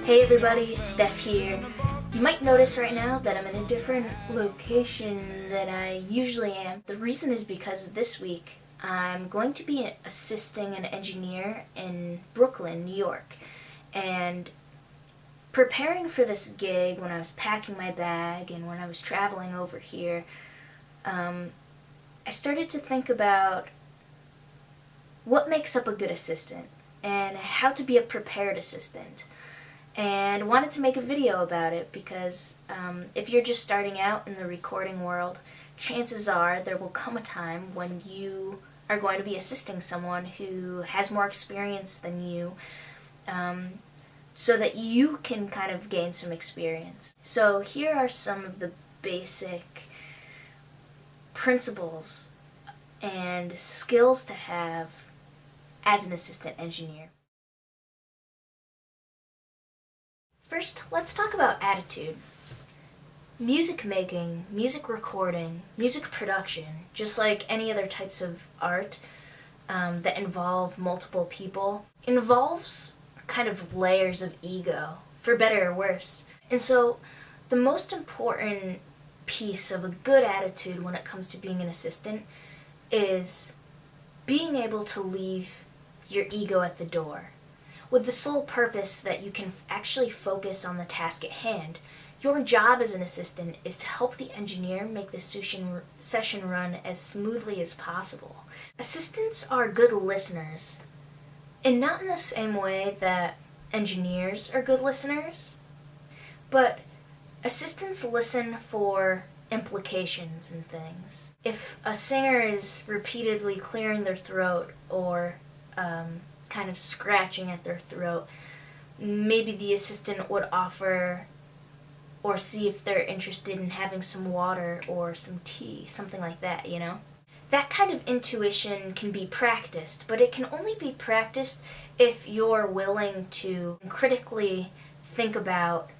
Hey everybody, Steph here. You might notice right now that I'm in a different location than I usually am. The reason is because this week I'm going to be assisting an engineer in Brooklyn, New York. And preparing for this gig, when I was packing my bag and when I was traveling over here, I started to think about what makes up a good assistant and how to be a prepared assistant. And wanted to make a video about it because if you're just starting out in the recording world, chances are there will come a time when you are going to be assisting someone who has more experience than you, so that you can kind of gain some experience. So here are some of the basic principles and skills to have as an assistant engineer. First, let's talk about attitude. Music making, music recording, music production, just like any other types of art that involve multiple people, involves kind of layers of ego, for better or worse. And so the most important piece of a good attitude when it comes to being an assistant is being able to leave your ego at the door, with the sole purpose that you can actually focus on the task at hand. Your job as an assistant is to help the engineer make the session run as smoothly as possible. Assistants are good listeners, and not in the same way that engineers are good listeners, but assistants listen for implications and things. If a singer is repeatedly clearing their throat or kind of scratching at their throat, maybe the assistant would offer or see if they're interested in having some water or some tea, something like that, you know? That kind of intuition can be practiced, but it can only be practiced if you're willing to critically think about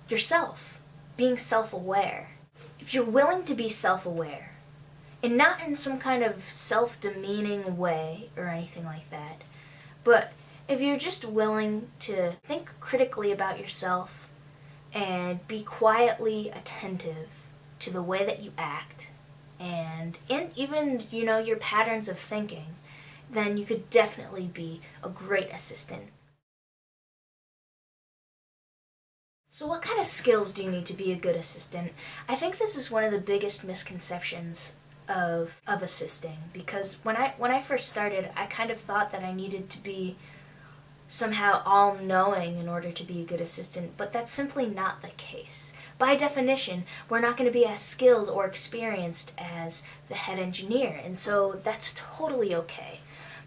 yourself, being self-aware. If you're willing to be self-aware, and not in some kind of self-demeaning way or anything like that, but if you're just willing to think critically about yourself and be quietly attentive to the way that you act and even, your patterns of thinking, then you could definitely be a great assistant. So what kind of skills do you need to be a good assistant? I think this is one of the biggest misconceptions of assisting, because when I first started, I kind of thought that I needed to be somehow all-knowing in order to be a good assistant, but that's simply not the case. By definition, we're not going to be as skilled or experienced as the head engineer, and so that's totally okay.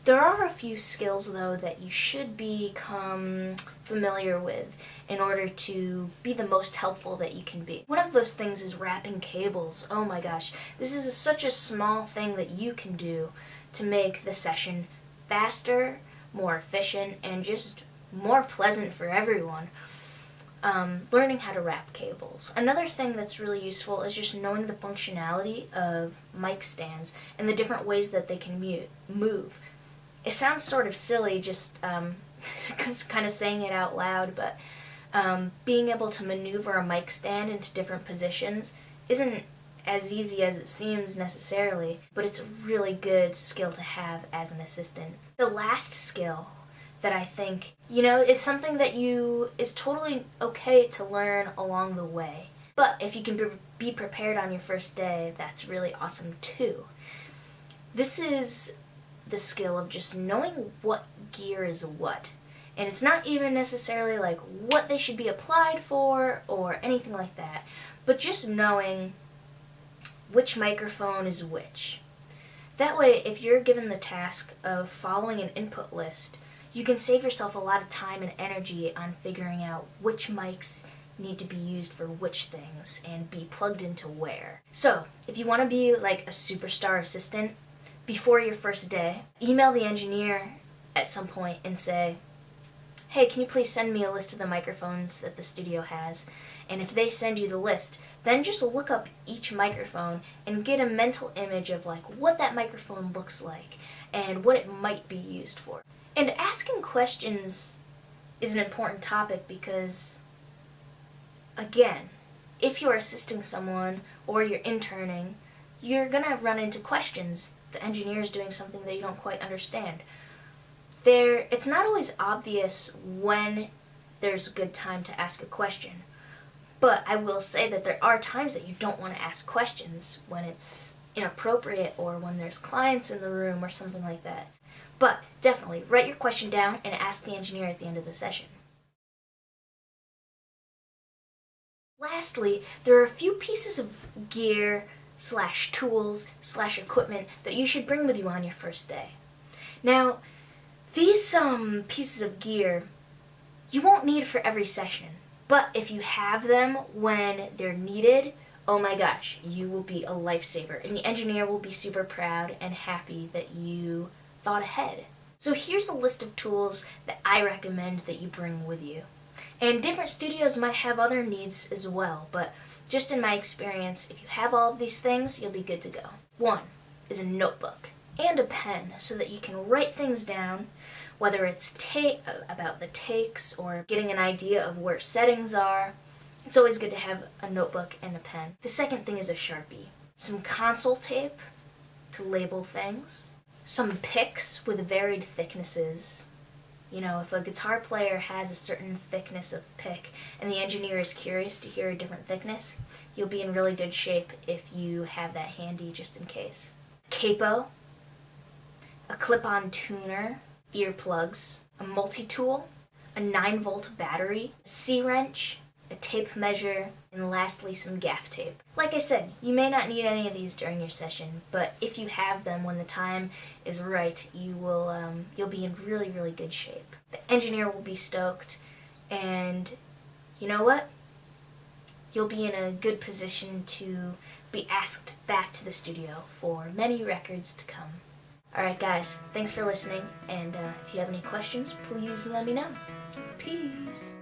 There are a few skills, though, that you should become familiar with in order to be the most helpful that you can be. One of those things is wrapping cables. Oh my gosh, this is such a small thing that you can do to make the session faster, more efficient, and just more pleasant for everyone. Learning how to wrap cables. Another thing that's really useful is just knowing the functionality of mic stands and the different ways that they can move. It sounds sort of silly just kind of saying it out loud, but being able to maneuver a mic stand into different positions isn't as easy as it seems necessarily, but it's a really good skill to have as an assistant. The last skill that I think, is something that is totally okay to learn along the way. But if you can be prepared on your first day, that's really awesome too. This is the skill of just knowing what gear is what. And it's not even necessarily like what they should be applied for or anything like that, but just knowing which microphone is which. That way, if you're given the task of following an input list, you can save yourself a lot of time and energy on figuring out which mics need to be used for which things and be plugged into where. So, if you want to be like a superstar assistant, before your first day, email the engineer at some point and say, hey, can you please send me a list of the microphones that the studio has? And if they send you the list, then just look up each microphone and get a mental image of like what that microphone looks like and what it might be used for. And asking questions is an important topic because, again, if you're assisting someone or you're interning, you're going to run into questions. The engineer is doing something that you don't quite understand. It's not always obvious when there's a good time to ask a question. But I will say that there are times that you don't want to ask questions when it's inappropriate or when there's clients in the room or something like that. But definitely write your question down and ask the engineer at the end of the session. Lastly, there are a few pieces of gear / tools / equipment that you should bring with you on your first day. Now, these pieces of gear you won't need for every session, but if you have them when they're needed, oh my gosh, you will be a lifesaver, and the engineer will be super proud and happy that you thought ahead. So here's a list of tools that I recommend that you bring with you. And different studios might have other needs as well, but just in my experience, if you have all of these things, you'll be good to go. One is a notebook and a pen so that you can write things down, whether it's about the takes or getting an idea of where settings are. It's always good to have a notebook and a pen. The second thing is a Sharpie, some console tape to label things, some picks with varied thicknesses. You know, if a guitar player has a certain thickness of pick and the engineer is curious to hear a different thickness, you'll be in really good shape if you have that handy just in case. Capo, a clip-on tuner, earplugs, a multi-tool, a 9-volt battery, a C-wrench, a tape measure, and lastly some gaff tape. Like I said, you may not need any of these during your session, but if you have them when the time is right, you'll be in really, really good shape. The engineer will be stoked, and you know what? You'll be in a good position to be asked back to the studio for many records to come. Alright guys, thanks for listening, and if you have any questions, please let me know. Peace!